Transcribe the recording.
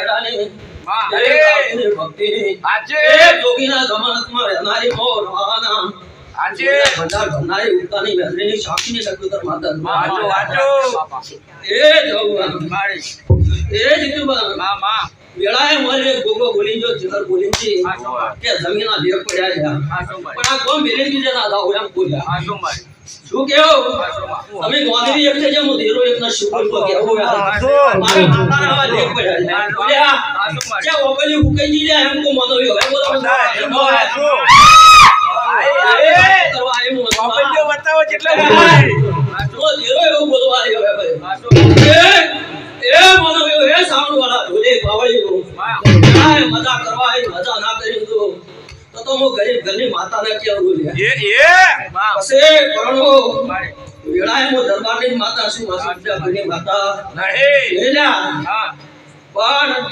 હેડાની વાહ અરે કાકીની ભક્તિની આજે એ જોગીના જમાનતમાં રહેનારી મોર વાના આજે ભંડાર ભરનારી ઉતાની મેલરીની સાક્ષીની લખુતર માતા વાંચો વાંચો એ જવું મારી એ જીતુબા માં માં વેળાએ મારે ગોગો બોલી જો જીગર બોલી જી આ શું મારી કે જમીના લેર પડ્યા છે આ શું મારી પણ આ કોમ મેલે બીજે ના જાવ એમ બોલ્યા આ શું મારી શું કેવું તમે ગોંધરી એક છે હું ધીરો એક ના શુકર તો કેવું યાર મારા માતાના આવા લેર પડ્યા છે બોલ્યા આ શું મારી કે ઓબલી હુકાઈ જી જાય એમ કો મનો હવે બોલો બતાવો કેટલા તો ધીરો એવું બોલવા આવ્યો હવે આ શું એ મનો એ સાઉન્ડ વાળા ઢોલે પાવળ્યો આય મજા કરવા આય મજા ના કરી તો હું ગરીબ ઘરની માતાને કેવું લે એ માં પછી પરણો મારી વેળાએ હું દરબારની માતા છું વાસુદેવ ઘરની માતા નહીં લેલા હા પણ